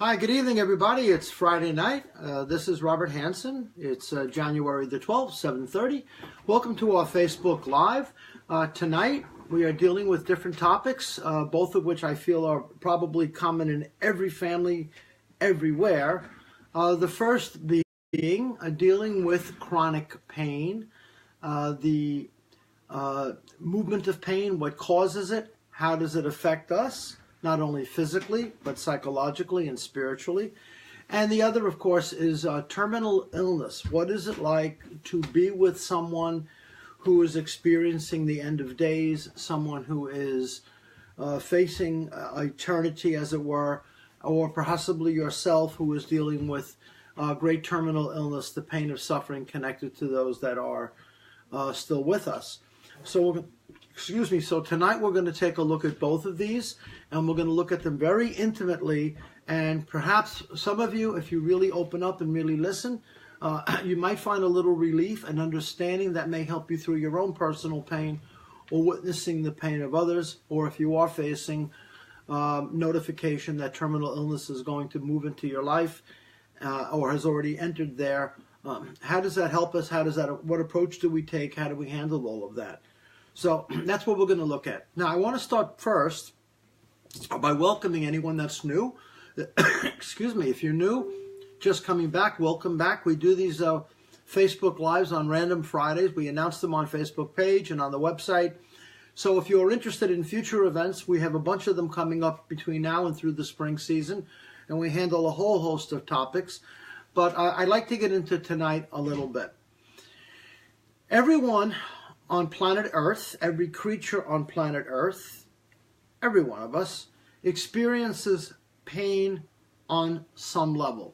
Hi, good evening, everybody. It's Friday night. This is Robert Hansen. It's January the 12th, 7:30. Welcome to our Facebook Live. Tonight, we are dealing with different topics, both of which I feel are probably common in every family, everywhere. The first being dealing with chronic pain, the movement of pain, what causes it, how does it affect us, not only physically, but psychologically and spiritually. And the other, of course, is terminal illness. What is it like to be with someone who is experiencing the end of days, someone who is facing eternity, as it were, or possibly yourself who is dealing with great terminal illness, the pain of suffering connected to those that are still with us. So tonight we're going to take a look at both of these, and we're going to look at them very intimately. And perhaps some of you, if you really open up and really listen, you might find a little relief and understanding that may help you through your own personal pain or witnessing the pain of others, or if you are facing notification that terminal illness is going to move into your life or has already entered there. How does that help us? What approach do we take? How do we handle all of that? So that's what we're going to look at. Now, I want to start first by welcoming anyone that's new. Excuse me, if you're new, just coming back, welcome back. We do these Facebook Lives on random Fridays. We announce them on Facebook page and on the website. So if you're interested in future events, we have a bunch of them coming up between now and through the spring season, and we handle a whole host of topics. But I'd like to get into tonight a little bit. Everyone on planet Earth, every creature on planet Earth, every one of us experiences pain on some level.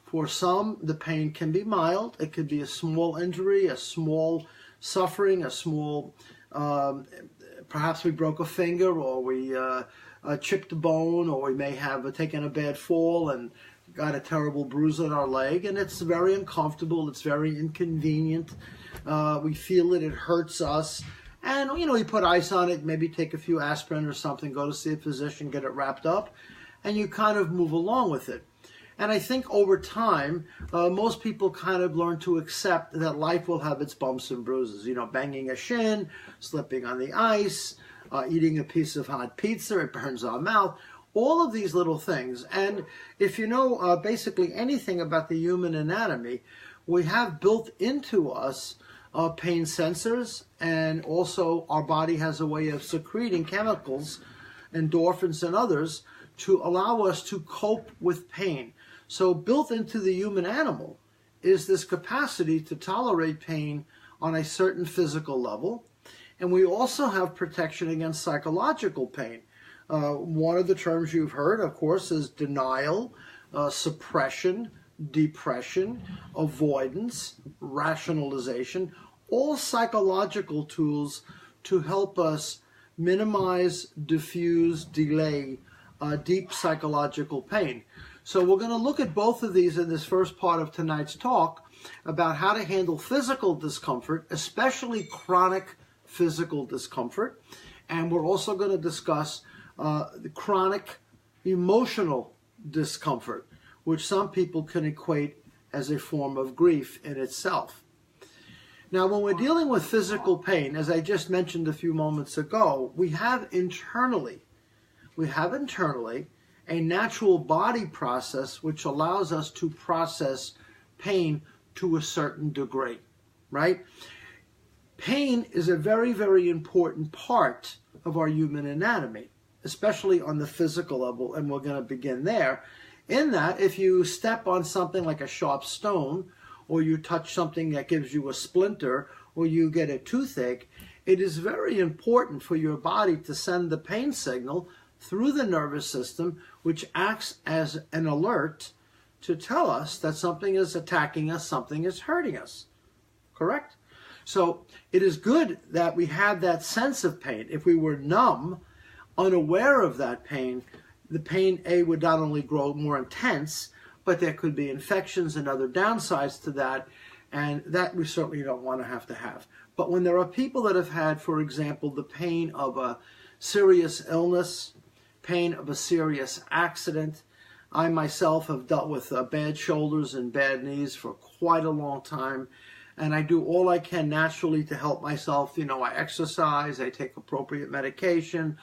For some, the pain can be mild. It could be a small injury, a small suffering, a small, perhaps we broke a finger, or we chipped a bone, or we may have taken a bad fall and got a terrible bruise on our leg, and it's very uncomfortable, it's very inconvenient. We feel it hurts us, and we put ice on it, maybe take a few aspirin or something, go to see a physician, get it wrapped up, and you kind of move along with it. And I think over time, most people kind of learn to accept that life will have its bumps and bruises. Banging a shin, slipping on the ice, eating a piece of hot pizza, it burns our mouth. All of these little things. And if you know basically anything about the human anatomy, we have built into us pain sensors, and also our body has a way of secreting chemicals, endorphins and others, to allow us to cope with pain. So built into the human animal is this capacity to tolerate pain on a certain physical level. And we also have protection against psychological pain. One of the terms you've heard, of course, is denial, suppression, depression, avoidance, rationalization, all psychological tools to help us minimize, diffuse, delay deep psychological pain. So we're going to look at both of these in this first part of tonight's talk about how to handle physical discomfort, especially chronic physical discomfort. And we're also going to discuss the chronic emotional discomfort, which some people can equate as a form of grief in itself. Now, when we're dealing with physical pain, as I just mentioned a few moments ago, we have internally a natural body process which allows us to process pain to a certain degree, right? Pain is a very, very important part of our human anatomy, especially on the physical level, and we're going to begin there. In that, if you step on something like a sharp stone, or you touch something that gives you a splinter, or you get a toothache, it is very important for your body to send the pain signal through the nervous system, which acts as an alert to tell us that something is attacking us, something is hurting us. Correct? So it is good that we have that sense of pain. If we were numb, unaware of that pain, the pain, would not only grow more intense, but there could be infections and other downsides to that, and that we certainly don't want to have. But when there are people that have had, for example, the pain of a serious illness, pain of a serious accident, I myself have dealt with bad shoulders and bad knees for quite a long time, and I do all I can naturally to help myself. You know, I exercise, I take appropriate medication,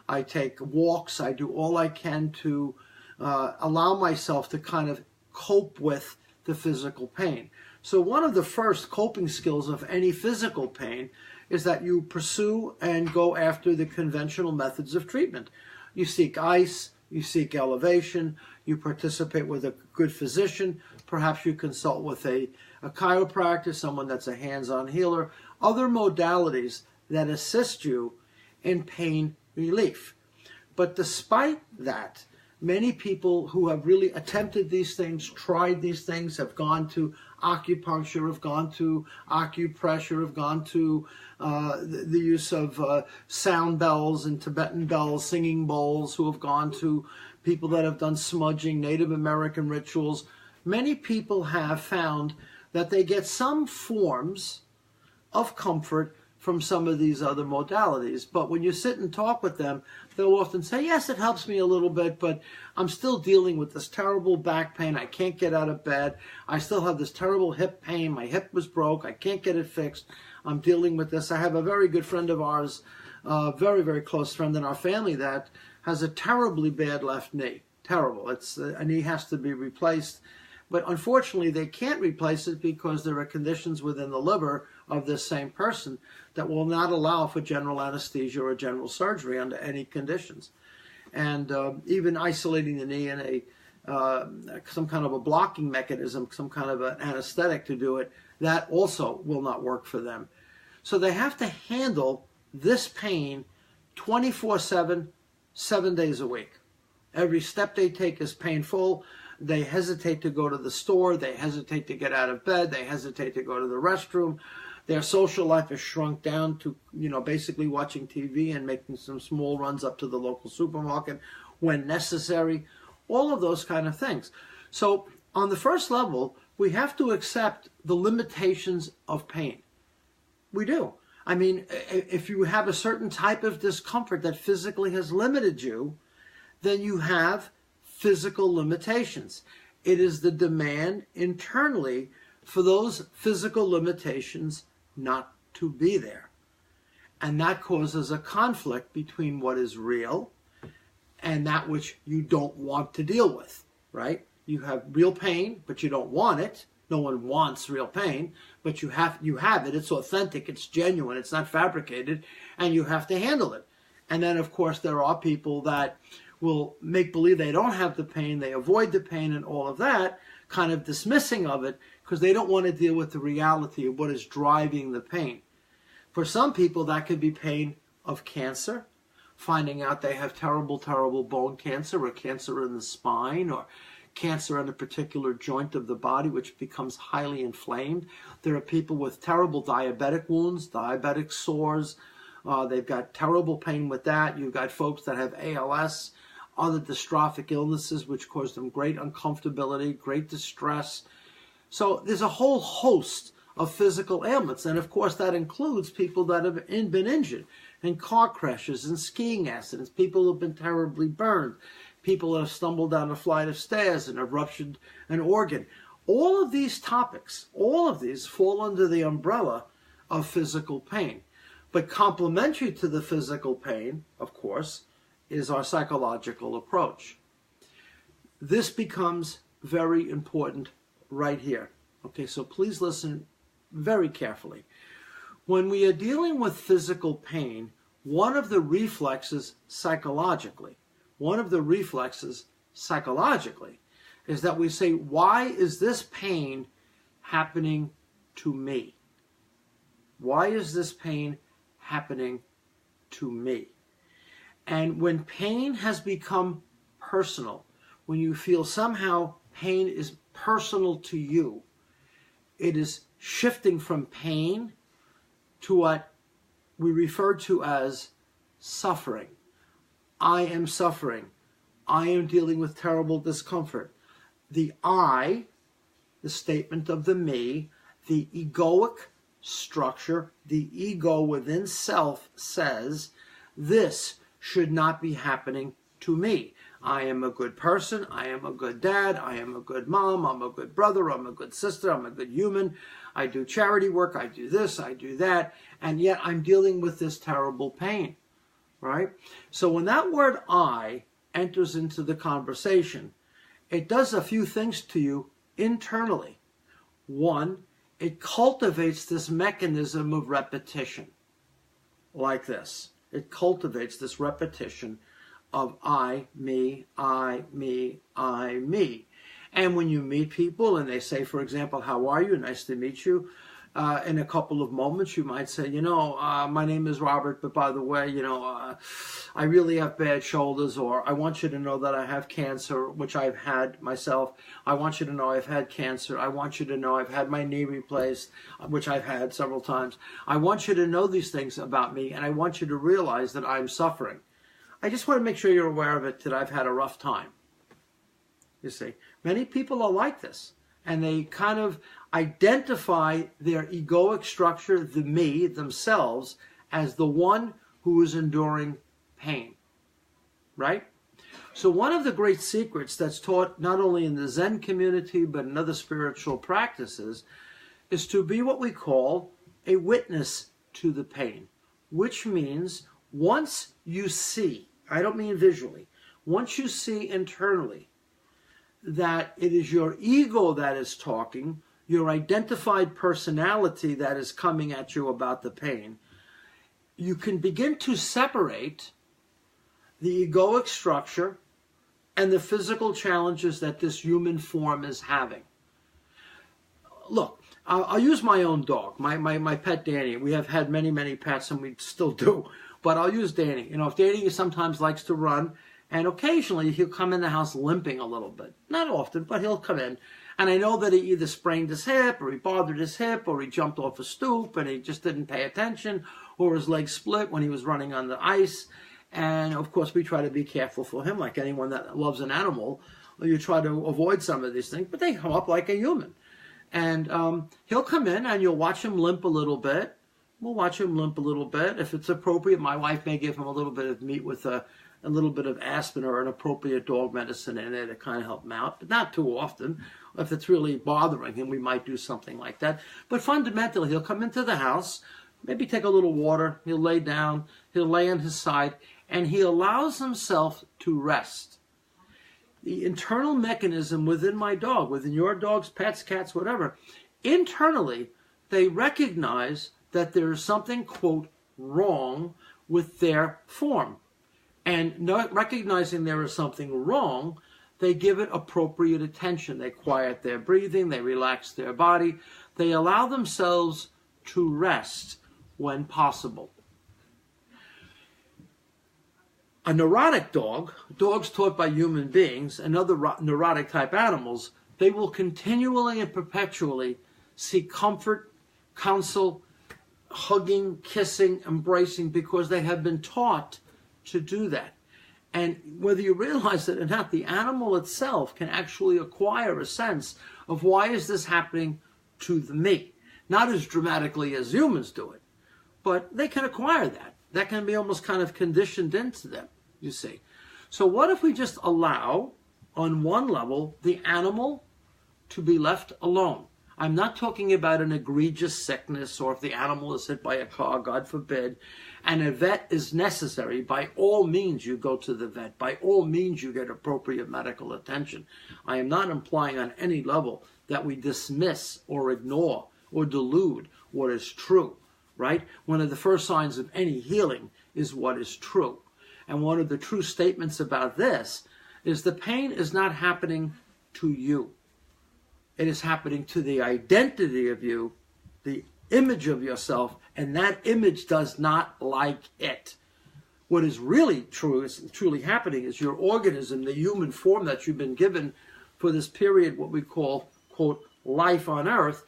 I take walks, I do all I can to allow myself to kind of cope with the physical pain. So one of the first coping skills of any physical pain is that you pursue and go after the conventional methods of treatment. You seek ice, you seek elevation, you participate with a good physician, perhaps you consult with a chiropractor, someone that's a hands-on healer, other modalities that assist you in pain relief. But despite that, many people who have really attempted these things, tried these things, have gone to acupuncture, have gone to acupressure, have gone to the use of sound bells and Tibetan bells, singing bowls, who have gone to people that have done smudging, Native American rituals. Many people have found that they get some forms of comfort from some of these other modalities. But when you sit and talk with them, they'll often say, yes, it helps me a little bit, but I'm still dealing with this terrible back pain. I can't get out of bed. I still have this terrible hip pain. My hip was broke. I can't get it fixed. I'm dealing with this. I have a very good friend of ours, very, very close friend in our family, that has a terribly bad left knee. Terrible. A knee has to be replaced. But unfortunately, they can't replace it because there are conditions within the liver of this same person that will not allow for general anesthesia or general surgery under any conditions. And even isolating the knee in some kind of a blocking mechanism, some kind of an anesthetic to do it, that also will not work for them. So they have to handle this pain 24/7, 7 days a week. Every step they take is painful. They hesitate to go to the store. They hesitate to get out of bed. They hesitate to go to the restroom. Their social life is shrunk down to, basically watching TV and making some small runs up to the local supermarket when necessary. All of those kind of things. So on the first level, we have to accept the limitations of pain. We do. I mean, if you have a certain type of discomfort that physically has limited you, then you have physical limitations. It is the demand internally for those physical limitations not to be there. And that causes a conflict between what is real and that which you don't want to deal with, right? You have real pain, but you don't want it. No one wants real pain, but you have it. It's authentic, it's genuine, it's not fabricated, and you have to handle it. And then, of course, there are people that will make believe they don't have the pain, they avoid the pain and all of that, kind of dismissing of it because they don't want to deal with the reality of what is driving the pain. For some people, that could be pain of cancer, finding out they have terrible, terrible bone cancer or cancer in the spine or cancer in a particular joint of the body which becomes highly inflamed. There are people with terrible diabetic wounds, diabetic sores. They've got terrible pain with that. You've got folks that have ALS, other dystrophic illnesses which cause them great uncomfortability, great distress. So there's a whole host of physical ailments. And of course that includes people that have been injured in car crashes and skiing accidents, people who have been terribly burned, people that have stumbled down a flight of stairs and have ruptured an organ. All of these topics, all of these fall under the umbrella of physical pain. But complementary to the physical pain, of course, is our psychological approach. This becomes very important right here. Okay, so please listen very carefully. When we are dealing with physical pain, one of the reflexes psychologically is that we say, why is this pain happening to me? Why is this pain happening to me? And when pain has become personal, when you feel somehow pain is personal to you, it is shifting from pain to what we refer to as suffering. I am suffering. I am dealing with terrible discomfort. The I, the statement of the me, the egoic structure, the ego within self says, this should not be happening to me. I am a good person, I am a good dad, I am a good mom, I'm a good brother, I'm a good sister, I'm a good human, I do charity work, I do this, I do that, and yet I'm dealing with this terrible pain, right? So when that word I enters into the conversation, it does a few things to you internally. One, it cultivates this mechanism of repetition, like this. It cultivates this repetition of I, me, I, me, I, me. And when you meet people and they say, for example, how are you? Nice to meet you. In a couple of moments, you might say, my name is Robert, but by the way, I really have bad shoulders, or I want you to know that I have cancer, which I've had myself. I want you to know I've had cancer. I want you to know I've had my knee replaced, which I've had several times. I want you to know these things about me, and I want you to realize that I'm suffering. I just want to make sure you're aware of it, that I've had a rough time. You see, many people are like this, and they kind of identify their egoic structure, the me, themselves, as the one who is enduring pain, right? So one of the great secrets that's taught not only in the Zen community, but in other spiritual practices, is to be what we call a witness to the pain, which means once you see, I don't mean visually, once you see internally that it is your ego that is talking, your identified personality that is coming at you about the pain, you can begin to separate the egoic structure and the physical challenges that this human form is having. Look, I'll use my own dog, my pet Danny. We have had many, many pets, and we still do. But I'll use Danny. If Danny sometimes likes to run, and occasionally he'll come in the house limping a little bit. Not often, but he'll come in. And I know that he either sprained his hip, or he bothered his hip, or he jumped off a stoop, and he just didn't pay attention, or his leg split when he was running on the ice. And, of course, we try to be careful for him, like anyone that loves an animal. You try to avoid some of these things, but they come up like a human. And he'll come in, and you'll watch him limp a little bit. We'll watch him limp a little bit. If it's appropriate, my wife may give him a little bit of meat with a little bit of aspirin or an appropriate dog medicine in it to kind of help him out, but not too often. If it's really bothering him, we might do something like that. But fundamentally, he'll come into the house, maybe take a little water, he'll lay down, he'll lay on his side, and he allows himself to rest. The internal mechanism within my dog, within your dogs, pets, cats, whatever, internally, they recognize that there is something, quote, wrong with their form. And not recognizing there is something wrong, they give it appropriate attention. They quiet their breathing, they relax their body, they allow themselves to rest when possible. A neurotic dog, dogs taught by human beings and other neurotic type animals, they will continually and perpetually seek comfort, counsel, hugging, kissing, embracing, because they have been taught to do that. And whether you realize it or not, the animal itself can actually acquire a sense of why is this happening to me. Not as dramatically as humans do it, but they can acquire that. That can be almost kind of conditioned into them, you see. So what if we just allow, on one level, the animal to be left alone? I'm not talking about an egregious sickness, or if the animal is hit by a car, God forbid, and a vet is necessary. By all means, you go to the vet. By all means, you get appropriate medical attention. I am not implying on any level that we dismiss or ignore or delude what is true, right? One of the first signs of any healing is what is true. And one of the true statements about this is the pain is not happening to you. It is happening to the identity of you, the image of yourself, and that image does not like it. What is really true, is truly happening, is your organism, the human form that you've been given for this period, what we call, quote, life on earth,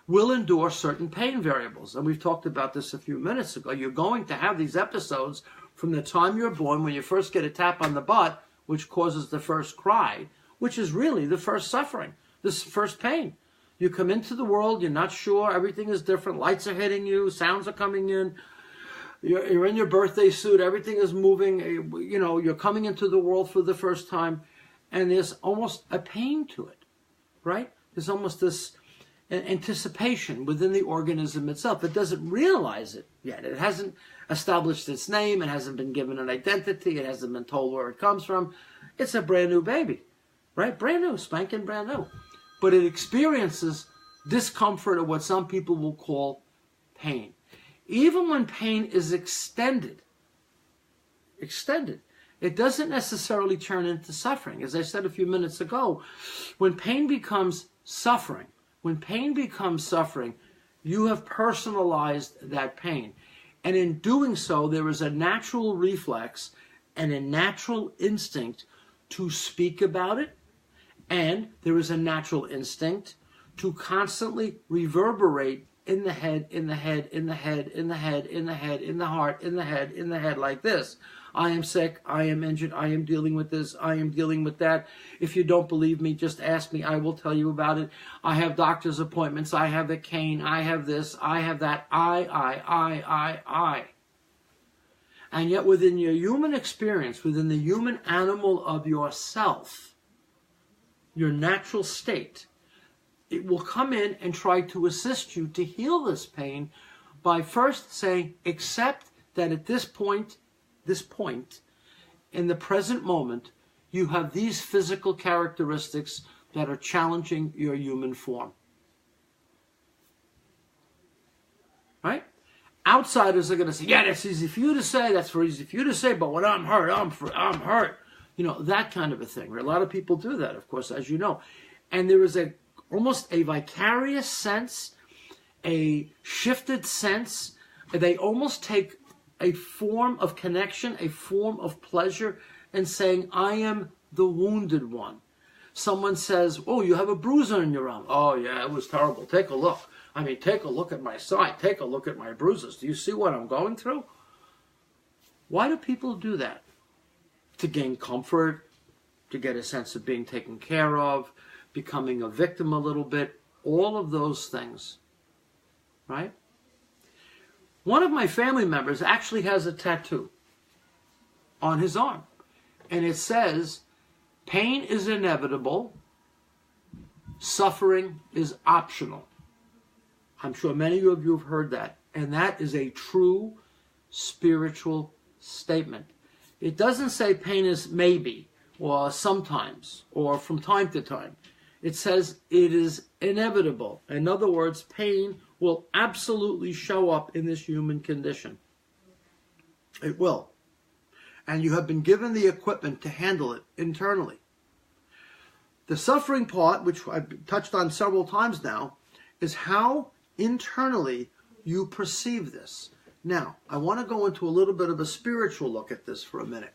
will endure certain pain variables. And we've talked about this a few minutes ago. You're going to have these episodes from the time you're born, when you first get a tap on the butt, which causes the first cry, which is really the first suffering. This first pain. You come into the world, you're not sure, everything is different, lights are hitting you, sounds are coming in, You're in your birthday suit. Everything is moving. You know, you're coming into the world for the first time, and there's almost a pain to it, right? There's almost this anticipation within the organism itself. It doesn't realize it yet. It hasn't established its name. It hasn't been given an identity. It hasn't been told where it comes from. It's a brand new baby, right? Brand new, spanking brand new. But it experiences discomfort, or what some people will call pain. Even when pain is extended, it doesn't necessarily turn into suffering. As I said a few minutes ago, when pain becomes suffering, you have personalized that pain. And in doing so, there is a natural reflex and a natural instinct to speak about it, and there is a natural instinct to constantly reverberate in the head, in the head, in the head, in the head, in the head, in the heart, in the head, like this. I am sick, I am injured, I am dealing with this, I am dealing with that. If you don't believe me, just ask me, I will tell you about it. I have doctor's appointments, I have a cane, I have this, I have that, I. And yet within your human experience, within the human animal of yourself, your natural state, it will come in and try to assist you to heal this pain by first saying, accept that at this point, in the present moment, you have these physical characteristics that are challenging your human form. Right? Outsiders are going to say, yeah, that's easy for you to say, that's very easy for you to say, but when I'm hurt, I'm hurt. You know, that kind of a thing. A lot of people do that, of course, as you know. And there is almost a vicarious sense, a shifted sense. They almost take a form of connection, a form of pleasure, and saying, I am the wounded one. Someone says, oh, you have a bruise on your arm. Oh, yeah, it was terrible. Take a look. I mean, take a look at my side. Take a look at my bruises. Do you see what I'm going through? Why do people do that? To gain comfort, to get a sense of being taken care of, becoming a victim a little bit, all of those things, right? One of my family members actually has a tattoo on his arm, and it says, pain is inevitable, suffering is optional. I'm sure many of you have heard that, and that is a true spiritual statement. It doesn't say pain is maybe, or sometimes, or from time to time. It says it is inevitable. In other words, pain will absolutely show up in this human condition. It will. And you have been given the equipment to handle it internally. The suffering part, which I've touched on several times now, is how internally you perceive this. Now, I want to go into a little bit of a spiritual look at this for a minute.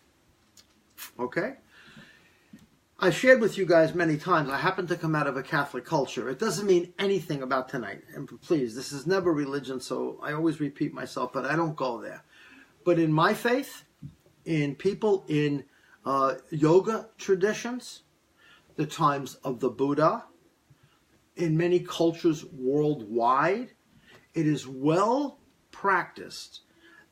Okay? I shared with you guys many times, I happen to come out of a Catholic culture. It doesn't mean anything about tonight. And please, this is never religion, so I always repeat myself, but I don't go there. But in my faith, in people in yoga traditions, the times of the Buddha, in many cultures worldwide, it is well practiced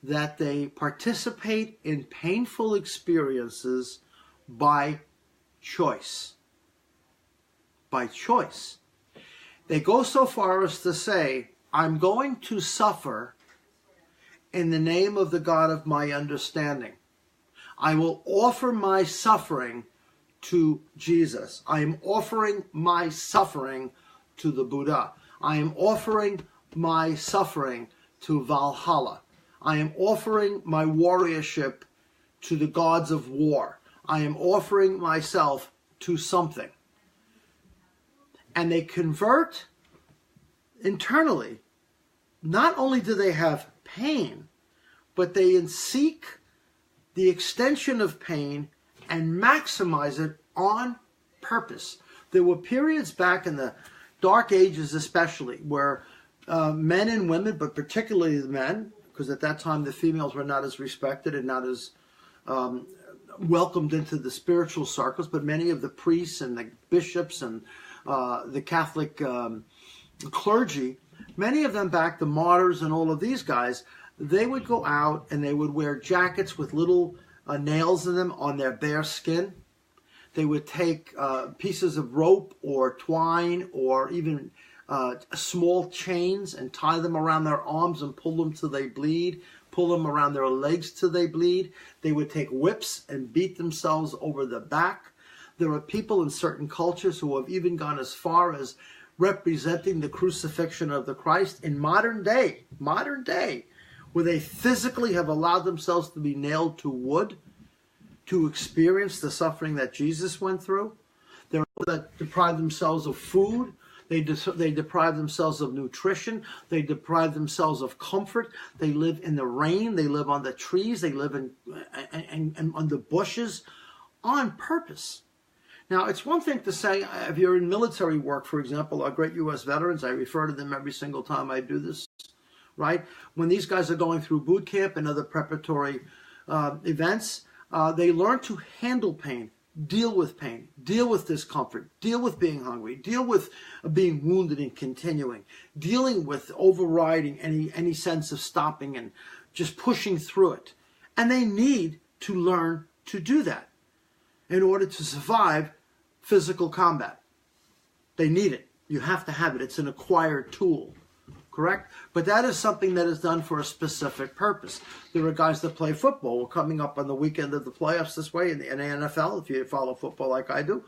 that they participate in painful experiences by choice. By choice. They go so far as to say, I'm going to suffer in the name of the God of my understanding. I will offer my suffering to Jesus. I am offering my suffering to the Buddha. I am offering my suffering to Valhalla. I am offering my warriorship to the gods of war. I am offering myself to something. And they convert internally. Not only do they have pain, but they seek the extension of pain and maximize it on purpose. There were periods back in the Dark Ages especially where men and women, but particularly the men, because at that time the females were not as respected and not as welcomed into the spiritual circles, but many of the priests and the bishops and the Catholic clergy, many of them back, the martyrs and all of these guys, they would go out and they would wear jackets with little nails in them on their bare skin. They would take pieces of rope or twine or even small chains and tie them around their arms and pull them till they bleed, pull them around their legs till they bleed. They would take whips and beat themselves over the back. There are people in certain cultures who have even gone as far as representing the crucifixion of the Christ in modern day, where they physically have allowed themselves to be nailed to wood to experience the suffering that Jesus went through. There are people that deprive themselves of food. They deprive themselves of nutrition. They deprive themselves of comfort. They live in the rain. They live on the trees. They live in on the bushes on purpose. Now, it's one thing to say, if you're in military work, for example, our great U.S. veterans, I refer to them every single time I do this, right? When these guys are going through boot camp and other preparatory events, they learn to handle pain, deal with discomfort, deal with being hungry, deal with being wounded and continuing, dealing with overriding any sense of stopping and just pushing through it. And they need to learn to do that in order to survive physical combat. They need it. You have to have it. It's an acquired tool, correct? But that is something that is done for a specific purpose. There are guys that play football. We're coming up on the weekend of the playoffs this way in the NFL, if you follow football like I do.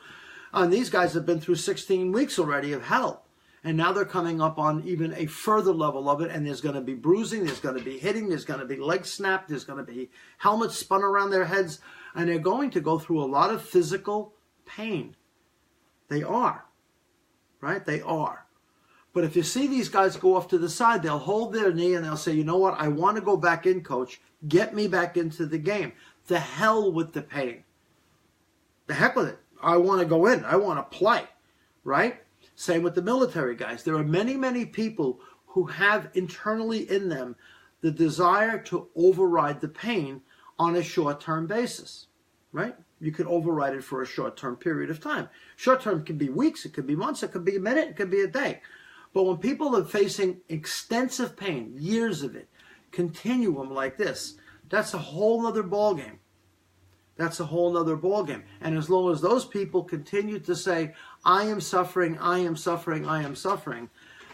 And these guys have been through 16 weeks already of hell. And now they're coming up on even a further level of it, and there's going to be bruising, there's going to be hitting, there's going to be legs snapped, there's going to be helmets spun around their heads, and they're going to go through a lot of physical pain. They are, right? They are. But if you see these guys go off to the side, they'll hold their knee and they'll say, you know what, I want to go back in, coach. Get me back into the game. The hell with the pain. The heck with it. I want to go in. I want to play, right? Same with the military guys. There are many, many people who have internally in them the desire to override the pain on a short-term basis, right? You can override it for a short-term period of time. Short-term can be weeks, it could be months, it could be a minute, it could be a day. But when people are facing extensive pain, years of it, continuum like this, that's a whole other ballgame. That's a whole other ballgame. And as long as those people continue to say, I am suffering, I am suffering, I am suffering,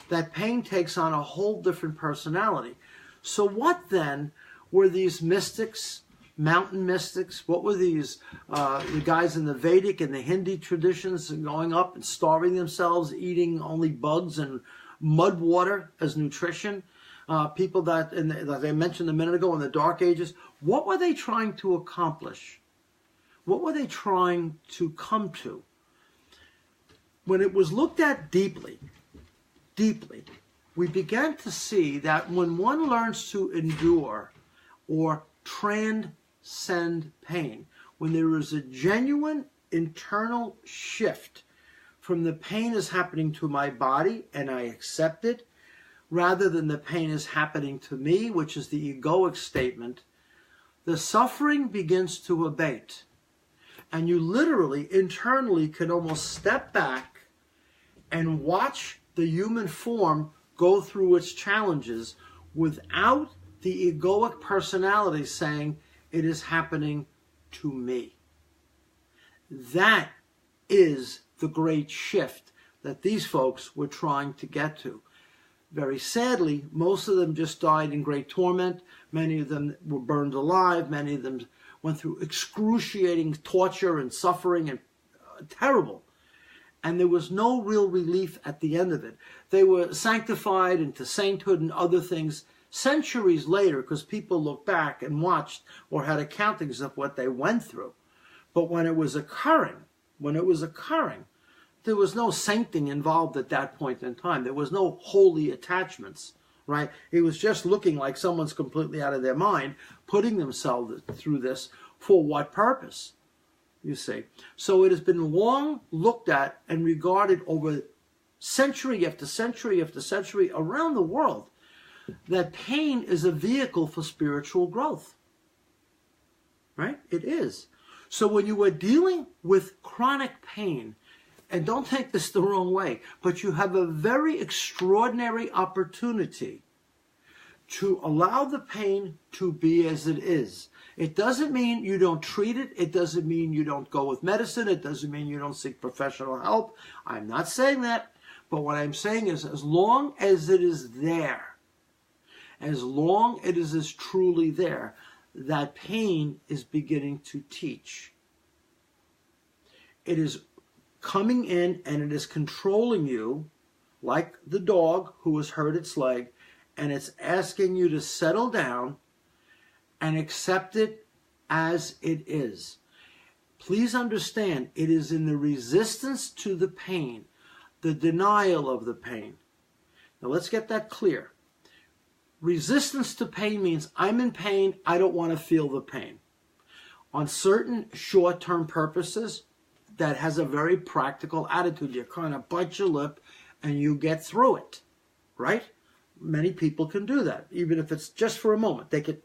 that pain takes on a whole different personality. So what then were these mystics, mountain mystics? What were these, the guys in the Vedic and the Hindi traditions going up and starving themselves, eating only bugs and mud water as nutrition? People that, as I mentioned a minute ago, in the Dark Ages, what were they trying to accomplish? What were they trying to come to? When it was looked at deeply, we began to see that when one learns to endure or transcend pain, when there is a genuine internal shift from the pain is happening to my body and I accept it, rather than the pain is happening to me, which is the egoic statement, the suffering begins to abate. And you literally, internally, can almost step back and watch the human form go through its challenges without the egoic personality saying, it is happening to me. That is the great shift that these folks were trying to get to. Very sadly, most of them just died in great torment. Many of them were burned alive. Many of them went through excruciating torture and suffering and terrible. And there was no real relief at the end of it. They were sanctified into sainthood and other things centuries later because people looked back and watched or had accountings of what they went through. But when it was occurring, there was no sainting involved at that point in time. There was no holy attachments, right? It was just looking like someone's completely out of their mind, putting themselves through this for what purpose, you see. So it has been long looked at and regarded over century after century after century around the world that pain is a vehicle for spiritual growth, right? It is. So when you are dealing with chronic pain, and don't take this the wrong way, but you have a very extraordinary opportunity to allow the pain to be as it is. It doesn't mean you don't treat it. It doesn't mean you don't go with medicine. It doesn't mean you don't seek professional help. I'm not saying that. But what I'm saying is, as long as it is there, as long as it is truly there, that pain is beginning to teach. It is coming in and it is controlling you, like the dog who has hurt its leg, and it's asking you to settle down and accept it as it is. Please understand, it is in the resistance to the pain, the denial of the pain. Now let's get that clear. Resistance to pain means I'm in pain, I don't want to feel the pain. On certain short-term purposes, that has a very practical attitude. You kind of bite your lip and you get through it, right? Many people can do that, even if it's just for a moment. They can,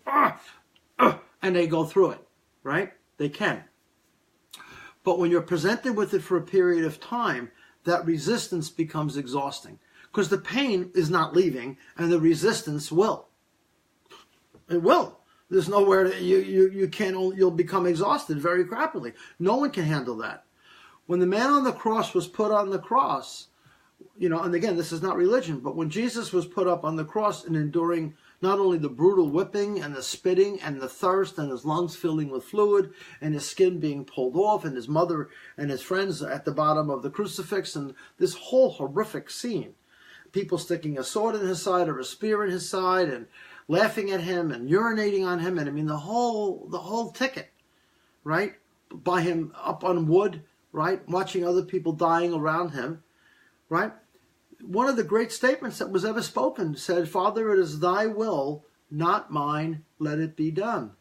and they go through it, right? They can. But when you're presented with it for a period of time, that resistance becomes exhausting because the pain is not leaving and the resistance will. It will. There's nowhere that you can't, you'll become exhausted very rapidly. No one can handle that. When the man on the cross was put on the cross, and again, this is not religion, but when Jesus was put up on the cross and enduring not only the brutal whipping and the spitting and the thirst and his lungs filling with fluid and his skin being pulled off and his mother and his friends at the bottom of the crucifix and this whole horrific scene, people sticking a sword in his side or a spear in his side and laughing at him and urinating on him, and I mean the whole ticket, right? By him up on wood, right? Watching other people dying around him, right? One of the great statements that was ever spoken said, "Father, it is thy will, not mine, let it be done."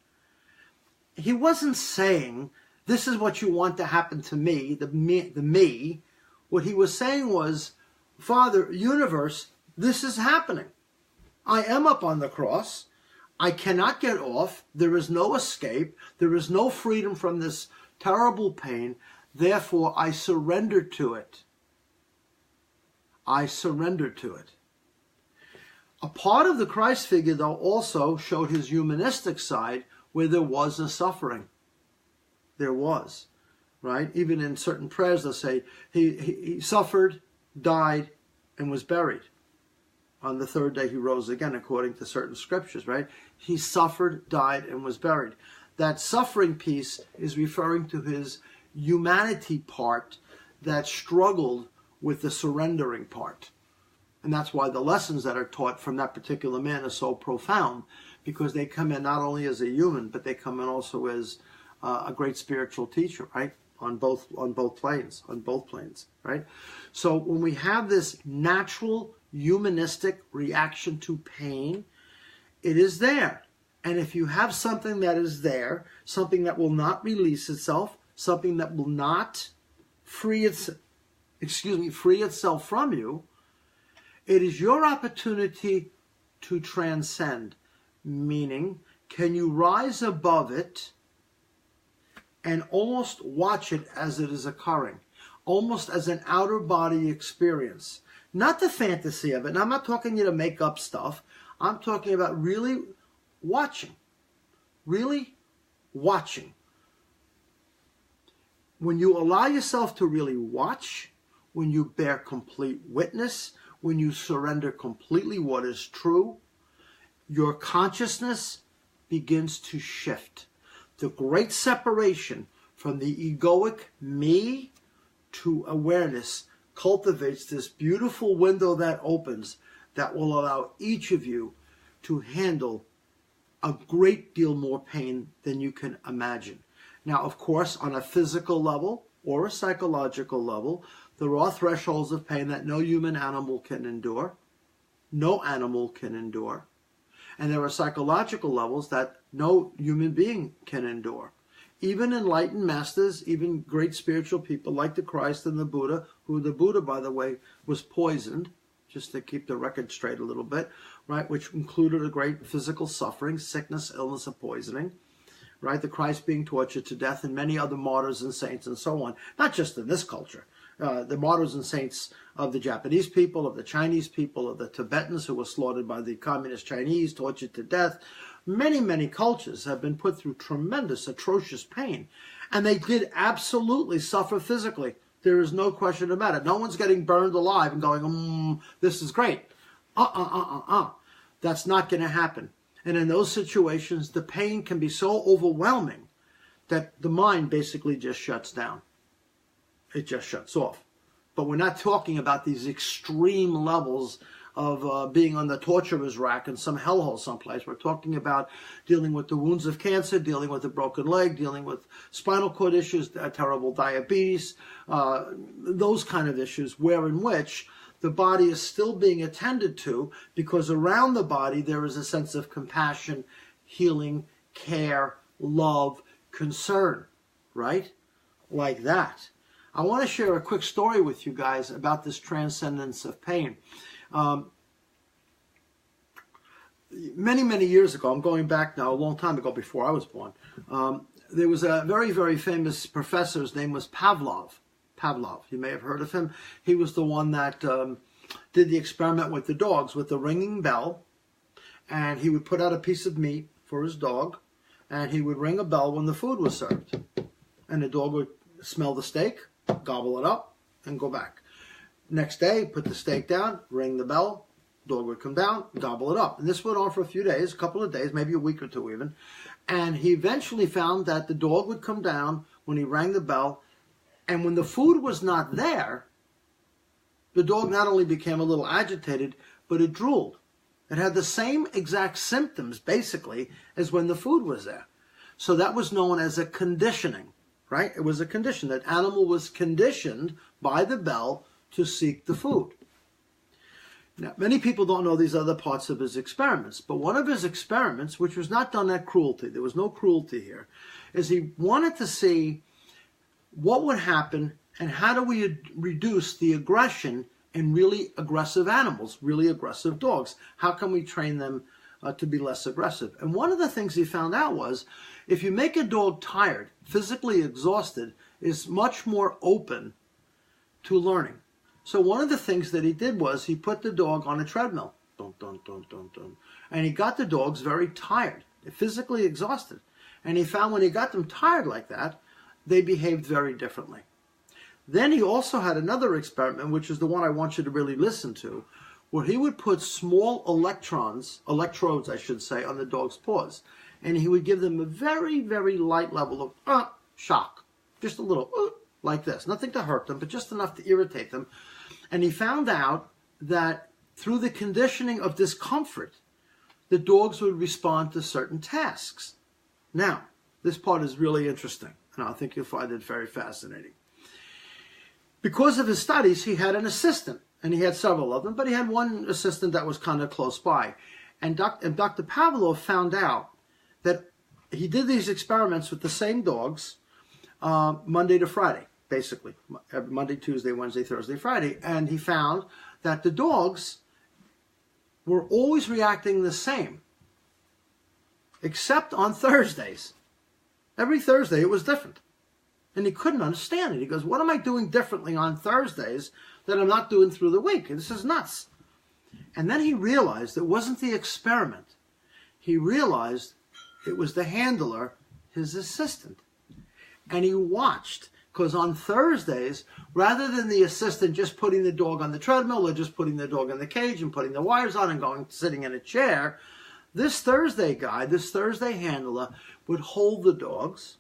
He wasn't saying, this is what you want to happen to me, the me. What he was saying was, Father, universe, this is happening. I am up on the cross. I cannot get off. There is no escape. There is no freedom from this terrible pain. Therefore, I surrender to it. I surrender to it. A part of the Christ figure, though, also showed his humanistic side where there was a suffering. There was, right? Even in certain prayers, they'll say he suffered, died, and was buried. On the third day, he rose again, according to certain scriptures, right? He suffered, died, and was buried. That suffering piece is referring to his humanity part that struggled with the surrendering part. And that's why the lessons that are taught from that particular man are so profound, because they come in not only as a human, but they come in also as a great spiritual teacher, right? On both planes, right? So when we have this natural humanistic reaction to pain, it is there. And if you have something that is there, something that will not release itself, something that will not free itself from you, it is your opportunity to transcend. Meaning, can you rise above it and almost watch it as it is occurring, almost as an outer body experience? Not the fantasy of it. And I'm not talking you to make up stuff. I'm talking about really watching. Really watching. When you allow yourself to really watch, when you bear complete witness, when you surrender completely what is true, your consciousness begins to shift. The great separation from the egoic me to awareness cultivates this beautiful window that opens that will allow each of you to handle a great deal more pain than you can imagine. Now, of course, on a physical level or a psychological level, there are thresholds of pain that no human animal can endure. No animal can endure. And there are psychological levels that no human being can endure. Even enlightened masters, even great spiritual people like the Christ and the Buddha, who the Buddha, by the way, was poisoned, just to keep the record straight a little bit, right, which included a great physical suffering, sickness, illness, and poisoning, right, the Christ being tortured to death, and many other martyrs and saints and so on, not just in this culture. the martyrs and saints of the Japanese people, of the Chinese people, of the Tibetans who were slaughtered by the communist Chinese, tortured to death. Many, many cultures have been put through tremendous, atrocious pain. And they did absolutely suffer physically. There is no question about it. No one's getting burned alive and going, this is great. That's not going to happen. And in those situations, the pain can be so overwhelming that the mind basically just shuts down. It just shuts off. But we're not talking about these extreme levels of being on the torturer's rack in some hellhole someplace. We're talking about dealing with the wounds of cancer, dealing with a broken leg, dealing with spinal cord issues, terrible diabetes, those kind of issues, in which the body is still being attended to, because around the body there is a sense of compassion, healing, care, love, concern, right? Like that. I want to share a quick story with you guys about this transcendence of pain. Many, many years ago, I'm going back now, a long time ago before I was born, there was a very, very famous professor. His name was Pavlov. You may have heard of him. He was the one that did the experiment with the dogs, with the ringing bell, and he would put out a piece of meat for his dog, and he would ring a bell when the food was served. And the dog would smell the steak, gobble it up, and go back. Next day, put the steak down, ring the bell, dog would come down, gobble it up. And this went on for a few days, a couple of days, maybe a week or two even. And he eventually found that the dog would come down when he rang the bell, and when the food was not there, the dog not only became a little agitated, but it drooled. It had the same exact symptoms, basically, as when the food was there. So that was known as a conditioning, right? It was a condition. That animal was conditioned by the bell to seek the food. Now, many people don't know these other parts of his experiments, but one of his experiments, which was not done at cruelty, there was no cruelty here, is he wanted to see what would happen and how do we reduce the aggression in really aggressive animals, really aggressive dogs. How can we train them to be less aggressive? And one of the things he found out was, if you make a dog tired, physically exhausted, is much more open to learning. So one of the things that he did was he put the dog on a treadmill. Dun, dun, dun, dun, dun. And he got the dogs very tired, physically exhausted. And he found when he got them tired like that, they behaved very differently. Then he also had another experiment, which is the one I want you to really listen to, where he would put small electrodes, I should say, on the dog's paws. And he would give them a very, very light level of shock. Just a little, like this. Nothing to hurt them, but just enough to irritate them. And he found out that through the conditioning of discomfort, the dogs would respond to certain tasks. Now, this part is really interesting, and I think you'll find it very fascinating. Because of his studies, he had an assistant, and he had several of them, but he had one assistant that was kind of close by. And Dr. Pavlov found out that he did these experiments with the same dogs Monday to Friday, basically. Monday, Tuesday, Wednesday, Thursday, Friday. And he found that the dogs were always reacting the same, except on Thursdays. Every Thursday it was different. And he couldn't understand it. He goes, what am I doing differently on Thursdays that I'm not doing through the week? This is nuts. And then he realized it wasn't the experiment. He realized it was the handler, his assistant. And he watched, because on Thursdays, rather than the assistant just putting the dog on the treadmill or just putting the dog in the cage and putting the wires on and sitting in a chair, this Thursday guy, this Thursday handler, would hold the dogs,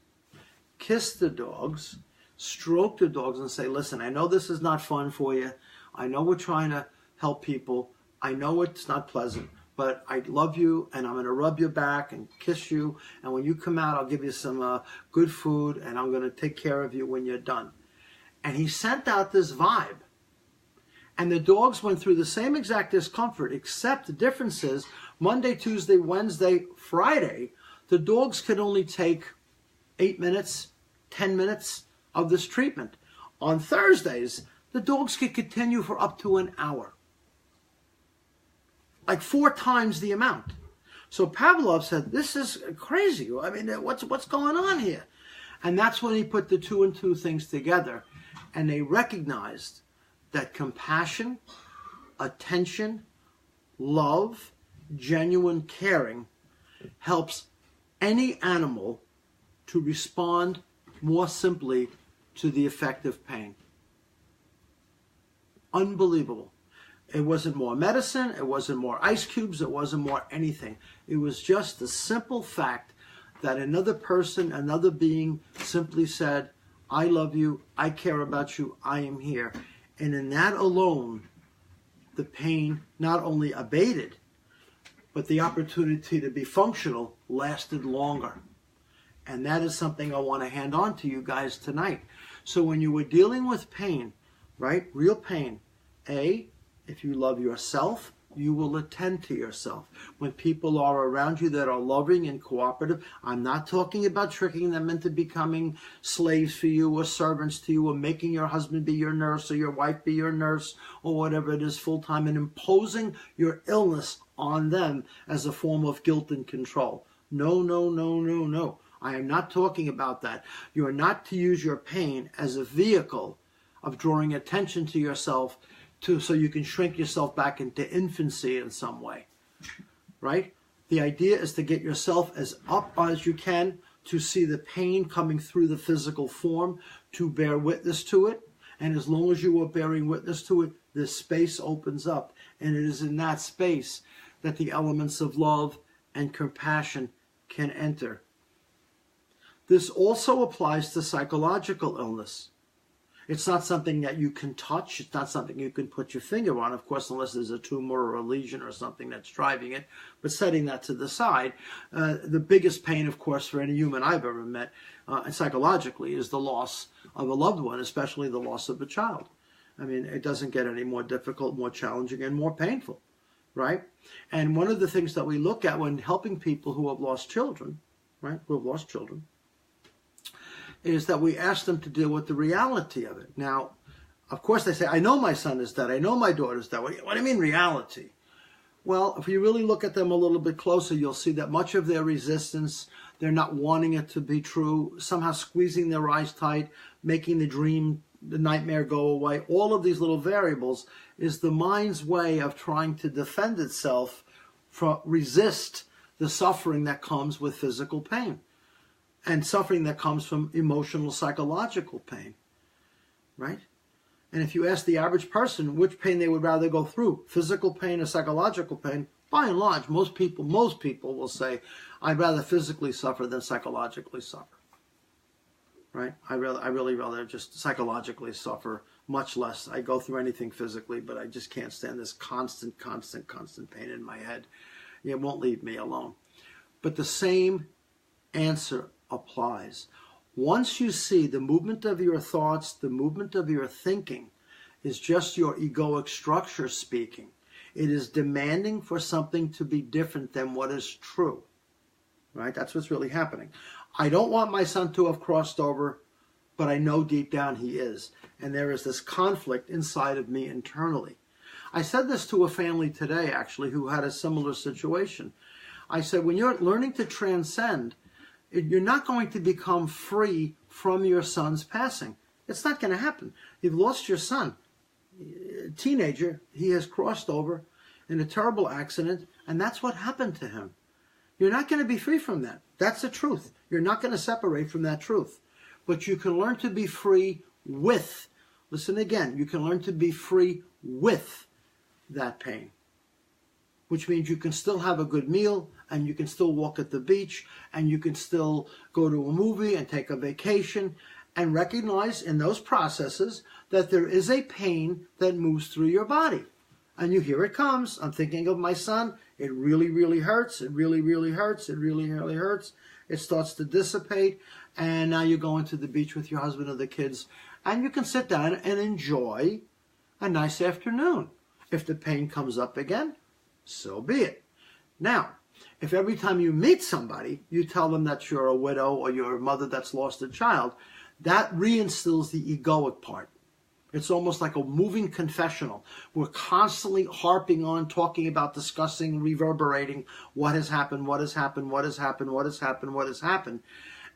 kiss the dogs, stroke the dogs, and say, listen, I know this is not fun for you. I know we're trying to help people. I know it's not pleasant, but I love you, and I'm going to rub your back and kiss you. And when you come out, I'll give you some good food, and I'm going to take care of you when you're done. And he sent out this vibe. And the dogs went through the same exact discomfort, except the difference is Monday, Tuesday, Wednesday, Friday, the dogs could only take 8 minutes, 10 minutes of this treatment. On Thursdays, the dogs could continue for up to an hour. Like 4 times the amount. So Pavlov said, this is crazy. I mean, what's going on here? And that's when he put the 2 and 2 things together. And they recognized that compassion, attention, love, genuine caring helps any animal to respond more simply to the effect of pain. Unbelievable. It wasn't more medicine, it wasn't more ice cubes, it wasn't more anything. It was just the simple fact that another person, another being simply said, I love you, I care about you, I am here. And in that alone, the pain not only abated, but the opportunity to be functional lasted longer. And that is something I want to hand on to you guys tonight. So when you were dealing with pain, right, real pain, if you love yourself, you will attend to yourself. When people are around you that are loving and cooperative, I'm not talking about tricking them into becoming slaves for you or servants to you or making your husband be your nurse or your wife be your nurse or whatever it is full-time and imposing your illness on them as a form of guilt and control. No, no, no, no, no. I am not talking about that. You are not to use your pain as a vehicle of drawing attention to yourself so you can shrink yourself back into infancy in some way, right? The idea is to get yourself as up as you can to see the pain coming through the physical form, to bear witness to it. And as long as you are bearing witness to it, this space opens up. And it is in that space that the elements of love and compassion can enter. This also applies to psychological illness. It's not something that you can touch. It's not something you can put your finger on, of course, unless there's a tumor or a lesion or something that's driving it. But setting that to the side, the biggest pain, of course, for any human I've ever met, and psychologically, is the loss of a loved one, especially the loss of a child. I mean, it doesn't get any more difficult, more challenging, and more painful, right? And one of the things that we look at when helping people who have lost children, right, who have lost children, is that we ask them to deal with the reality of it. Now, of course, they say, I know my son is dead. I know my daughter's dead. What do you mean reality? Well, if you really look at them a little bit closer, you'll see that much of their resistance, they're not wanting it to be true, somehow squeezing their eyes tight, making the nightmare go away. All of these little variables is the mind's way of trying to defend itself, resist the suffering that comes with physical pain. And suffering that comes from emotional, psychological pain, right? And if you ask the average person which pain they would rather go through, physical pain or psychological pain, by and large, most people will say, I'd rather physically suffer than psychologically suffer, right? I really rather just psychologically suffer, much less. I go through anything physically, but I just can't stand this constant pain in my head. It won't leave me alone. But the same answer applies. Once you see the movement of your thoughts, the movement of your thinking is just your egoic structure speaking. It is demanding for something to be different than what is true, right? That's what's really happening. I don't want my son to have crossed over, but I know deep down he is. And there is this conflict inside of me internally. I said this to a family today, actually, who had a similar situation. I said, when you're learning to transcend, you're not going to become free from your son's passing. It's not going to happen. You've lost your son. A teenager, he has crossed over in a terrible accident, and that's what happened to him. You're not going to be free from that. That's the truth. You're not going to separate from that truth. But you can learn to be free with, listen again, you can learn to be free with that pain. Which means you can still have a good meal, and you can still walk at the beach, and you can still go to a movie and take a vacation, and recognize in those processes that there is a pain that moves through your body. And here it comes. I'm thinking of my son. It really, really hurts. It really, really hurts. It really, really hurts. It starts to dissipate, and now you're going to the beach with your husband or the kids, and you can sit down and enjoy a nice afternoon. If the pain comes up again, so be it. Now, if every time you meet somebody, you tell them that you're a widow or you're a mother that's lost a child, that reinstills the egoic part. It's almost like a moving confessional. We're constantly harping on, talking about, discussing, reverberating what has happened, what has happened, what has happened, what has happened, what has happened.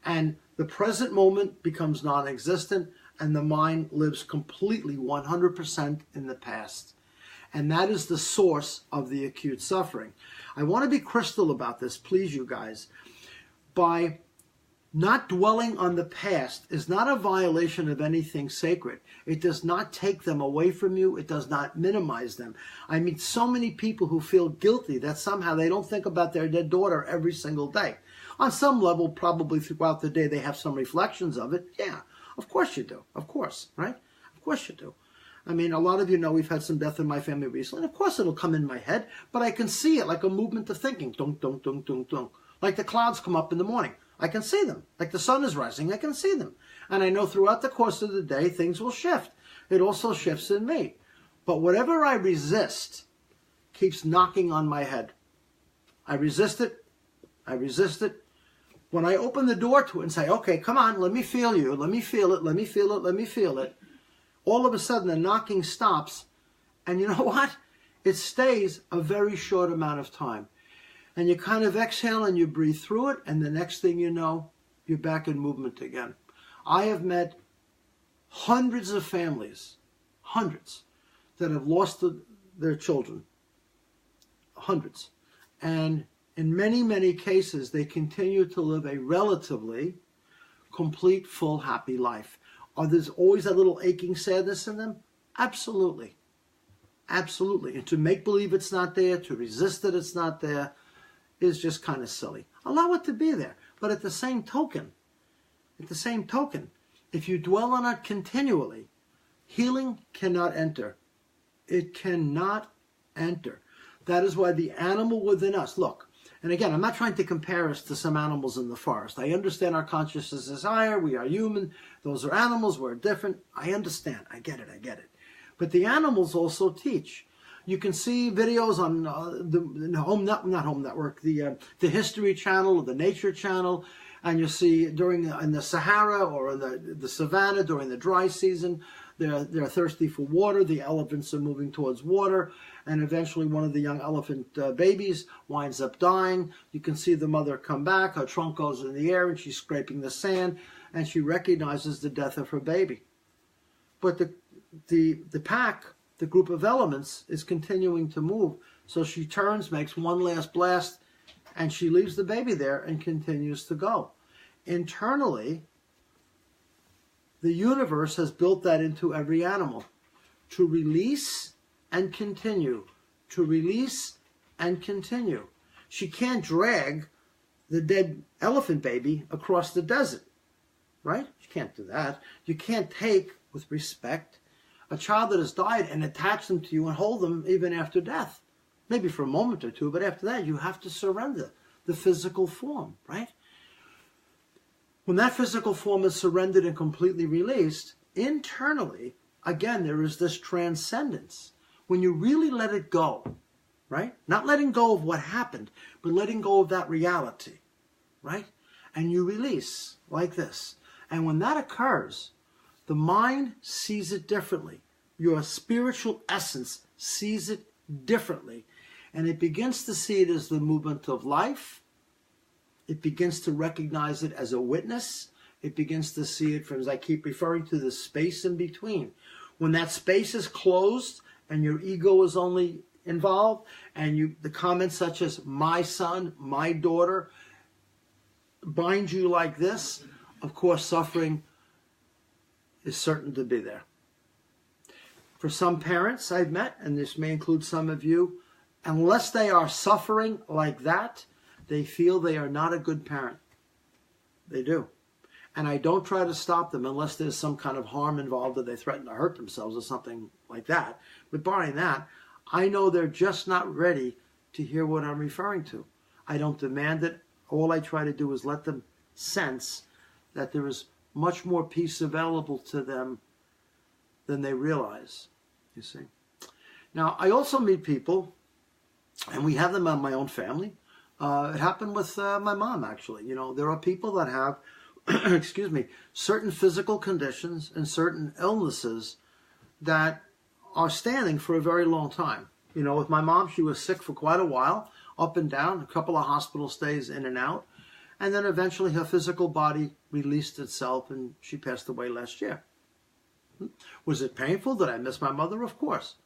And the present moment becomes non-existent, and the mind lives completely 100% in the past. And that is the source of the acute suffering. I want to be crystal about this, please, you guys. By not dwelling on the past is not a violation of anything sacred. It does not take them away from you. It does not minimize them. I meet so many people who feel guilty that somehow they don't think about their dead daughter every single day. On some level, probably throughout the day, they have some reflections of it. Yeah, of course you do. Of course, right? Of course you do. I mean, a lot of you know we've had some death in my family recently. And of course it'll come in my head, but I can see it like a movement of thinking. Dunk, dunk, dunk, dunk, dunk. Like the clouds come up in the morning. I can see them. Like the sun is rising, I can see them. And I know throughout the course of the day, things will shift. It also shifts in me. But whatever I resist keeps knocking on my head. I resist it. I resist it. When I open the door to it and say, okay, come on, let me feel you. Let me feel it. Let me feel it. Let me feel it. All of a sudden, the knocking stops. And you know what? It stays a very short amount of time. And you kind of exhale and you breathe through it. And the next thing you know, you're back in movement again. I have met hundreds of families, hundreds, that have lost their children. Hundreds. And in many, many cases, they continue to live a relatively complete, full, happy life. Are there always a little aching sadness in them? Absolutely. Absolutely. And to make believe it's not there, to resist that it's not there, is just kind of silly. Allow it to be there. But at the same token, if you dwell on it continually, healing cannot enter. It cannot enter. That is why the animal within us, look, and again, I'm not trying to compare us to some animals in the forest. I understand our consciousness is higher. We are human. Those are animals. We're different. I understand. I get it. But the animals also teach. You can see videos on the History Channel or the Nature Channel, and you see in the Sahara or in the savannah during the dry season, they're thirsty for water. The elephants are moving towards water, and eventually one of the young elephant babies winds up dying. You can see the mother come back. Her trunk goes in the air, and she's scraping the sand, and she recognizes the death of her baby. But the pack, the group of elements, is continuing to move. So she turns, makes one last blast, and she leaves the baby there and continues to go. Internally, the universe has built that into every animal. To release and continue. To release and continue. She can't drag the dead elephant baby across the desert. Right? You can't do that. You can't take, with respect, a child that has died and attach them to you and hold them even after death. Maybe for a moment or two, but after that you have to surrender the physical form, right? When that physical form is surrendered and completely released, internally, again, there is this transcendence. When you really let it go, right? Not letting go of what happened, but letting go of that reality, right? And you release like this. And when that occurs, the mind sees it differently. Your spiritual essence sees it differently. And it begins to see it as the movement of life. It begins to recognize it as a witness. It begins to see it from, as I keep referring to, the space in between. When that space is closed and your ego is only involved, and the comments such as my son, my daughter, bind you like this, of course suffering is certain to be there. For some parents I've met, and this may include some of you, unless they are suffering like that, they feel they are not a good parent. They do. And I don't try to stop them unless there's some kind of harm involved or they threaten to hurt themselves or something like that. But barring that, I know they're just not ready to hear what I'm referring to. I don't demand it. All I try to do is let them sense that there is much more peace available to them than they realize, you see. Now, I also meet people, and we have them in my own family. It happened with my mom, actually. You know, there are people that have, excuse me, certain physical conditions and certain illnesses that are standing for a very long time. You know, with my mom, she was sick for quite a while, up and down, a couple of hospital stays in and out. And then eventually her physical body released itself and she passed away last year. Was it painful? Did I miss my mother? Of course.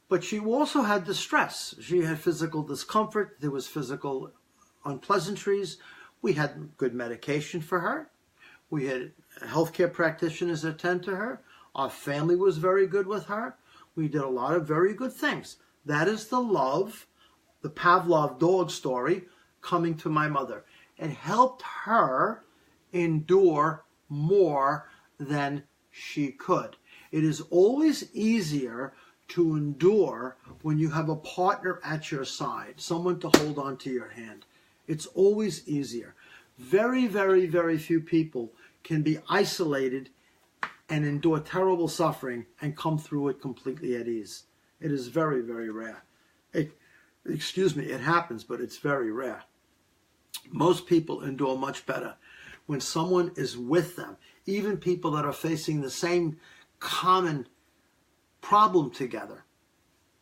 But she also had distress. She had physical discomfort. There was physical unpleasantries. We had good medication for her. We had healthcare practitioners attend to her. Our family was very good with her. We did a lot of very good things. That is the love, the Pavlov dog story, coming to my mother. It helped her endure more than she could. It is always easier to endure when you have a partner at your side, someone to hold on to your hand. It's always easier. Very, very, very few people can be isolated and endure terrible suffering and come through it completely at ease. It is very, very rare. It happens, but it's very rare. Most people endure much better when someone is with them. Even people that are facing the same common problem together.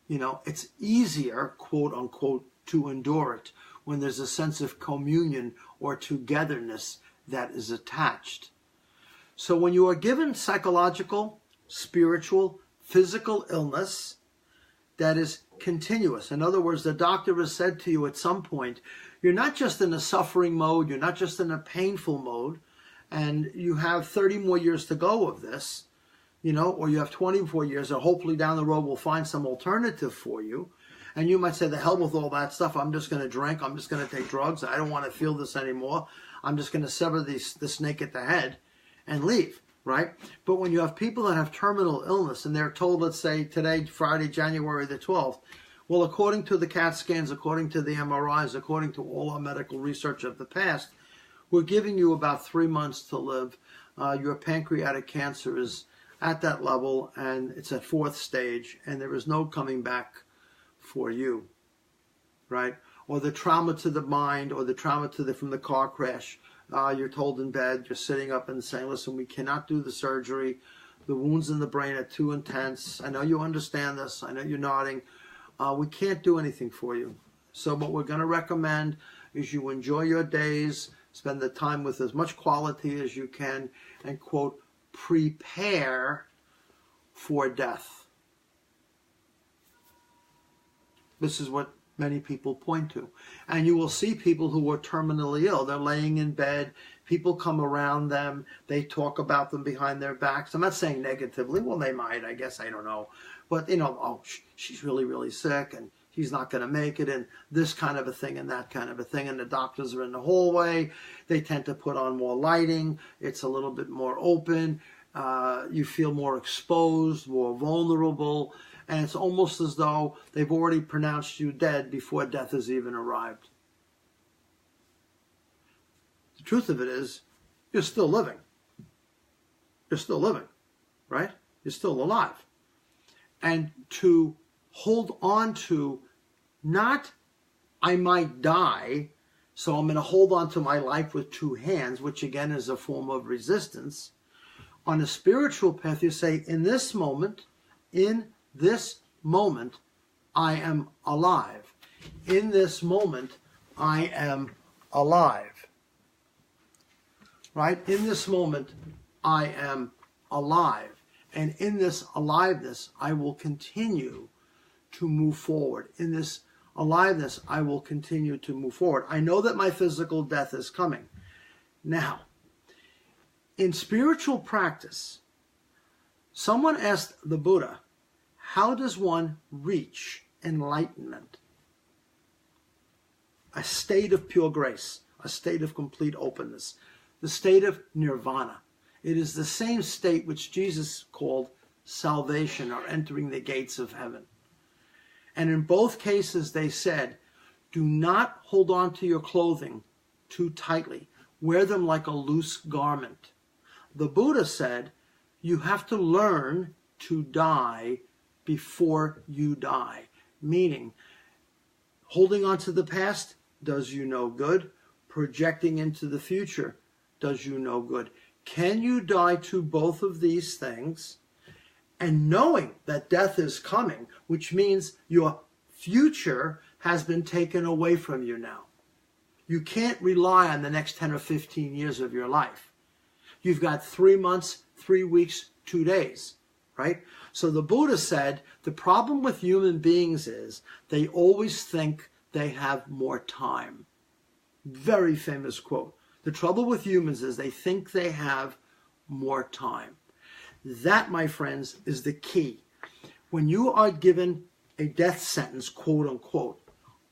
You know, it's easier, quote unquote, to endure it when there's a sense of communion or togetherness that is attached. So when you are given psychological, spiritual, physical illness that is continuous, in other words, the doctor has said to you at some point, you're not just in a suffering mode, you're not just in a painful mode, and you have 30 more years to go of this, you know, or you have 24 years, or hopefully down the road we'll find some alternative for you. And you might say, the hell with all that stuff. I'm just going to drink. I'm just going to take drugs. I don't want to feel this anymore. I'm just going to sever the snake at the head and leave, right? But when you have people that have terminal illness and they're told, let's say today, Friday, January the 12th, well, according to the CAT scans, according to the MRIs, according to all our medical research of the past, we're giving you about 3 months to live. Your pancreatic cancer is at that level, and it's at 4th stage, and there is no coming back for you, right? Or the trauma to the mind, or the trauma from the car crash. You're told in bed, you're sitting up and saying, listen, we cannot do the surgery. The wounds in the brain are too intense. I know you understand this. I know you're nodding. We can't do anything for you. So what we're going to recommend is you enjoy your days, spend the time with as much quality as you can, and, quote, prepare for death. This is what many people point to. And you will see people who are terminally ill. They're laying in bed. People come around them. They talk about them behind their backs. I'm not saying negatively. Well, they might. I guess. I don't know. But, you know, oh, she's really, really sick, and he's not going to make it, and this kind of a thing and that kind of a thing. And the doctors are in the hallway. They tend to put on more lighting. It's a little bit more open. You feel more exposed, more vulnerable. And it's almost as though they've already pronounced you dead before death has even arrived. The truth of it is, you're still living. You're still living, right? You're still alive. And to hold on to, not, I might die, so I'm going to hold on to my life with 2 hands, which again is a form of resistance. On a spiritual path, you say, in this moment, I am alive. In this moment, I am alive. Right? In this moment, I am alive. And in this aliveness, I will continue to move forward. In this aliveness, I will continue to move forward. I know that my physical death is coming. Now, in spiritual practice, someone asked the Buddha, how does one reach enlightenment? A state of pure grace, a state of complete openness, the state of nirvana. It is the same state which Jesus called salvation, or entering the gates of heaven. And in both cases they said, do not hold on to your clothing too tightly. Wear them like a loose garment. The Buddha said, you have to learn to die before you die. Meaning, holding on to the past does you no good. Projecting into the future does you no good. Can you die to both of these things? And knowing that death is coming, which means your future has been taken away from you now. You can't rely on the next 10 or 15 years of your life. You've got 3 months, 3 weeks, 2 days, right? So the Buddha said the problem with human beings is they always think they have more time. Very famous quote. The trouble with humans is they think they have more time. That, my friends, is the key. When you are given a death sentence, quote unquote,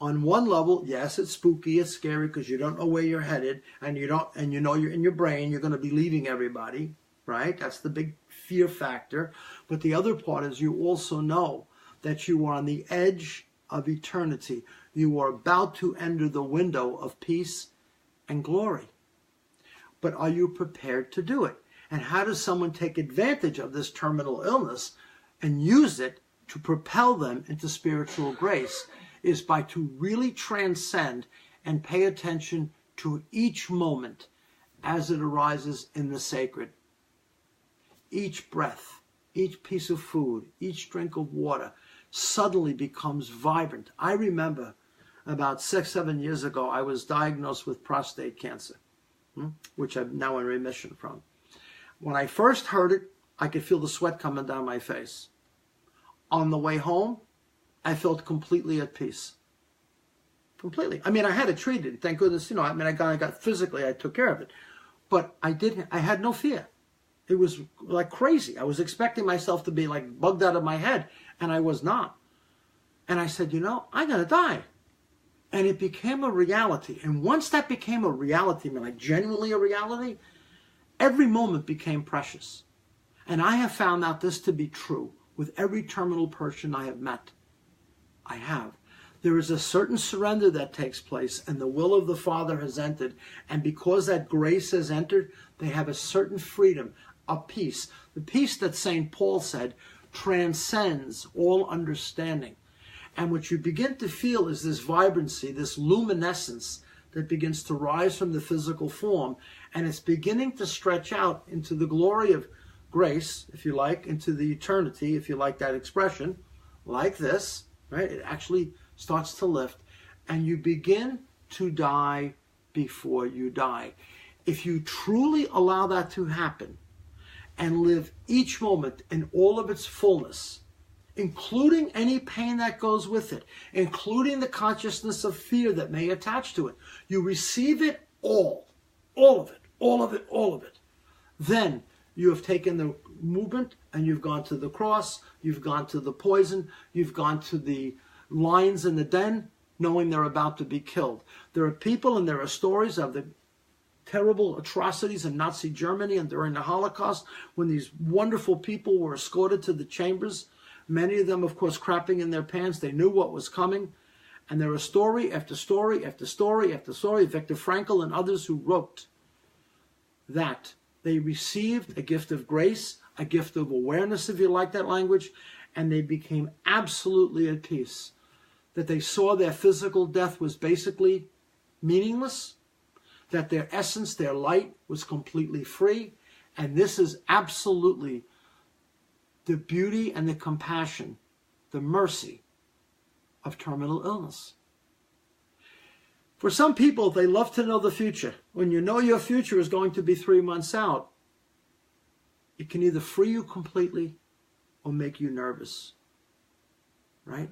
on one level, yes, it's spooky, it's scary because you don't know where you're headed, and you know you're in your brain, you're going to be leaving everybody, right? That's the big fear factor. But the other part is you also know that you are on the edge of eternity. You are about to enter the window of peace and glory. But are you prepared to do it? And how does someone take advantage of this terminal illness and use it to propel them into spiritual grace? Is by to really transcend and pay attention to each moment as it arises in the sacred. Each breath, each piece of food, each drink of water suddenly becomes vibrant. I remember about 6-7 years ago, I was diagnosed with prostate cancer, which I'm now in remission from. When I first heard it, I could feel the sweat coming down my face. On the way home, I felt completely at peace. Completely. I mean, I had it treated. Thank goodness, I got physically, I took care of it. But I had no fear. It was like crazy. I was expecting myself to be like bugged out of my head, and I was not. And I said, I'm going to die. And it became a reality. And once that became a reality, like genuinely a reality, every moment became precious. And I have found out this to be true with every terminal person I have met. I have. There is a certain surrender that takes place, and the will of the Father has entered. And because that grace has entered, they have a certain freedom, a peace. The peace that St. Paul said transcends all understanding. And what you begin to feel is this vibrancy, this luminescence that begins to rise from the physical form, and it's beginning to stretch out into the glory of grace, if you like, into the eternity, if you like that expression, like this. Right? It actually starts to lift, and you begin to die before you die. If you truly allow that to happen and live each moment in all of its fullness, including any pain that goes with it, including the consciousness of fear that may attach to it, you receive it all of it, all of it, all of it. Then you have taken the movement and you've gone to the cross, you've gone to the poison, you've gone to the lions in the den, knowing they're about to be killed. There are people and there are stories of the terrible atrocities in Nazi Germany and during the Holocaust when these wonderful people were escorted to the chambers, many of them, of course, crapping in their pants. They knew what was coming. And there are story after story after story after story. Viktor Frankl and others who wrote that they received a gift of grace, a gift of awareness, if you like that language, and they became absolutely at peace. That they saw their physical death was basically meaningless, that their essence, their light, was completely free. And this is absolutely the beauty and the compassion, the mercy of terminal illness. For some people, they love to know the future. When you know your future is going to be 3 months out, it can either free you completely or make you nervous. Right?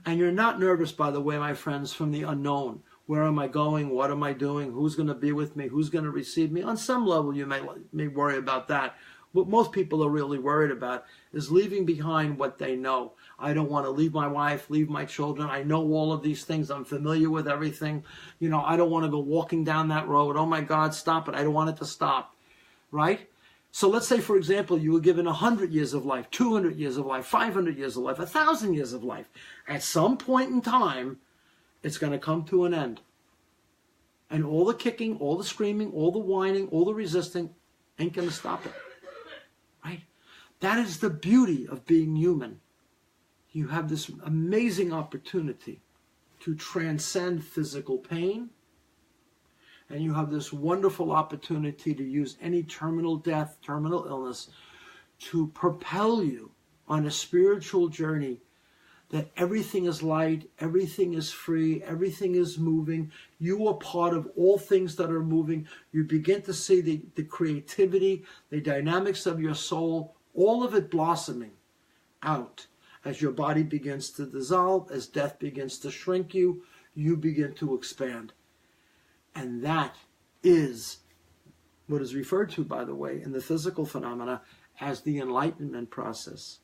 And you're not nervous, by the way, my friends, from the unknown. Where am I going? What am I doing? Who's going to be with me? Who's going to receive me? On some level, you may worry about that. What most people are really worried about is leaving behind what they know. I don't want to leave my wife, leave my children. I know all of these things. I'm familiar with everything. I don't want to go walking down that road. Oh my God, stop it. I don't want it to stop. Right? So let's say, for example, you were given 100 years of life, 200 years of life, 500 years of life, 1,000 years of life. At some point in time, it's going to come to an end. And all the kicking, all the screaming, all the whining, all the resisting ain't going to stop it. Right? That is the beauty of being human. You have this amazing opportunity to transcend physical pain. And you have this wonderful opportunity to use any terminal death, terminal illness, to propel you on a spiritual journey that everything is light, everything is free, everything is moving. You are part of all things that are moving. You begin to see the creativity, the dynamics of your soul all of it blossoming out as your body begins to dissolve, as death begins to shrink you, you begin to expand. And that is what is referred to, by the way, in the physical phenomena as the enlightenment process.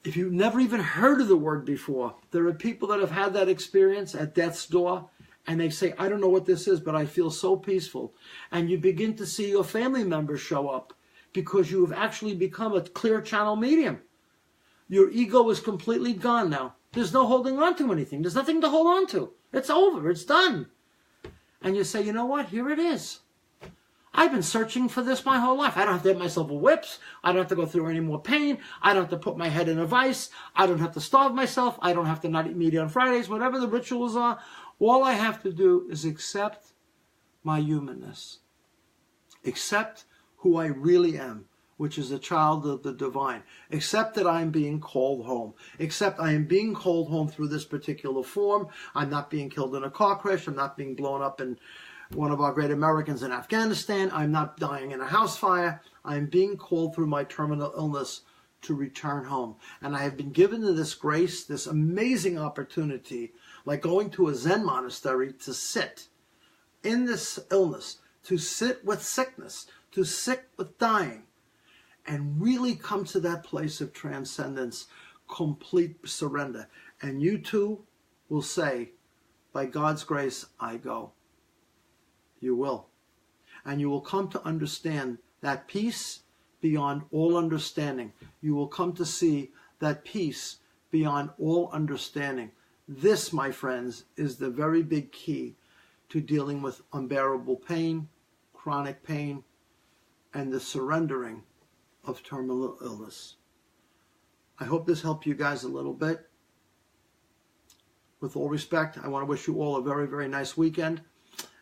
If you've never even heard of the word before, there are people that have had that experience at death's door, and they say, I don't know what this is, but I feel so peaceful. And you begin to see your family members show up because you have actually become a clear channel medium. Your ego is completely gone now. There's no holding on to anything. There's nothing to hold on to. It's over. It's done. And you say, you know what? Here it is. I've been searching for this my whole life. I don't have to have myself a whips. I don't have to go through any more pain. I don't have to put my head in a vice. I don't have to starve myself. I don't have to not eat meat on Fridays, whatever the rituals are. All I have to do is accept my humanness. Accept who I really am, which is a child of the divine. Accept that I'm being called home. Accept I am being called home through this particular form. I'm not being killed in a car crash. I'm not being blown up in one of our great Americans in Afghanistan. I'm not dying in a house fire. I'm being called through my terminal illness to return home. And I have been given this grace, this amazing opportunity, like going to a Zen monastery, to sit in this illness, to sit with sickness, to sit with dying, and really come to that place of transcendence, complete surrender. And you too will say, by God's grace, I go. You will. And you will come to understand that peace beyond all understanding. You will come to see that peace beyond all understanding. This, my friends, is the very big key to dealing with unbearable pain, chronic pain, and the surrendering of terminal illness. I hope this helped you guys a little bit. With all respect, I want to wish you all a very, very nice weekend.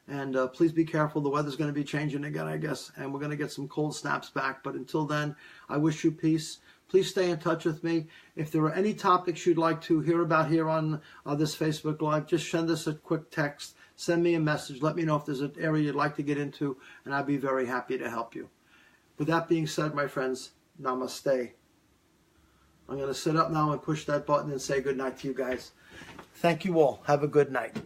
And please be careful. The weather's going to be changing again, I guess. And we're going to get some cold snaps back. But until then, I wish you peace. Please stay in touch with me. If there are any topics you'd like to hear about here on this Facebook Live, just send us a quick text. Send me a message. Let me know if there's an area you'd like to get into. And I'd be very happy to help you. With that being said, my friends, namaste. I'm going to sit up now and push that button and say good night to you guys. Thank you all. Have a good night.